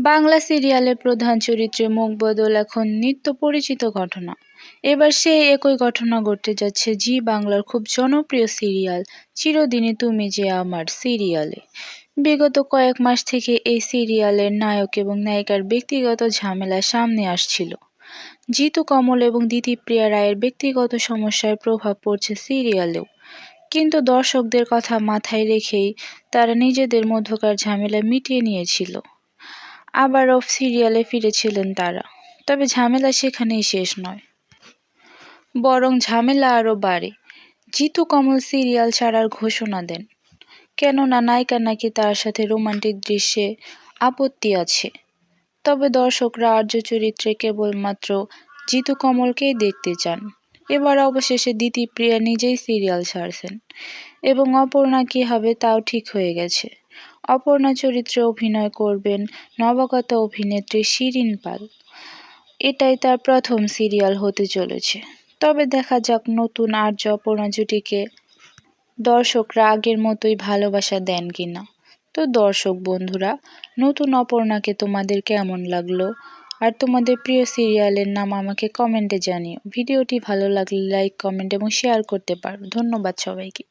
বাংলা সিরিয়ালের প্রধান চরিত্রে মুখ বদল এখন নিত্য পরিচিত ঘটনা। এবার সেই একই ঘটনা ঘটতে যাচ্ছে জি বাংলার খুব জনপ্রিয় সিরিয়াল চিরদিনই তুমি যে আমার সিরিয়ালে। বিগত কয়েক মাস থেকে এই সিরিয়ালের নায়ক এবং নায়িকার ব্যক্তিগত ঝামেলা সামনে আসছিল। জিতু কমল এবং দিতিপ্রিয়া রায়ের ব্যক্তিগত সমস্যার প্রভাব পড়ছে সিরিয়ালেও। কিন্তু দর্শকদের কথা মাথায় রেখেই তারা নিজেদের মধ্যকার ঝামেলা মিটিয়ে নিয়েছিল। আবারও সিরিয়ালে ফিরেছিলেন তারা। তবে ঝামেলা সেখানেই শেষ নয়, বরং ঝামেলা আরও বাড়ে। জিতু কমল সিরিয়াল ছাড়ার ঘোষণা দেন, কেননা নায়িকা নাকি তার সাথে রোমান্টিক দৃশ্যে আপত্তি আছে। তবে দর্শকরা আর্য চরিত্রে কেবলমাত্র জিতু কমলকেই দেখতে চান। এবার অবশেষে দিতিপ্রিয়া নিজেই সিরিয়াল ছাড়ছেন এবং অপর্ণা কী হবে তাও ঠিক হয়ে গেছে। অপর্ণা চরিত্রে অভিনয় করবেন নবাগত অভিনেত্রী শিরিন পাল। এটাই তার প্রথম সিরিয়াল হতে চলেছে। তবে দেখা যাক নতুন আর্য অপর্ণা জুটিকে দর্শকরা আগের মতোই ভালোবাসা দেন কিনা। তো দর্শক বন্ধুরা, নতুন অপর্ণাকে তোমাদের কেমন লাগলো আর তোমাদের প্রিয় সিরিয়ালের নাম আমাকে কমেন্টে জানিও। ভিডিওটি ভালো লাগলে লাইক, কমেন্ট এবং শেয়ার করতে পারো। ধন্যবাদ সবাইকে।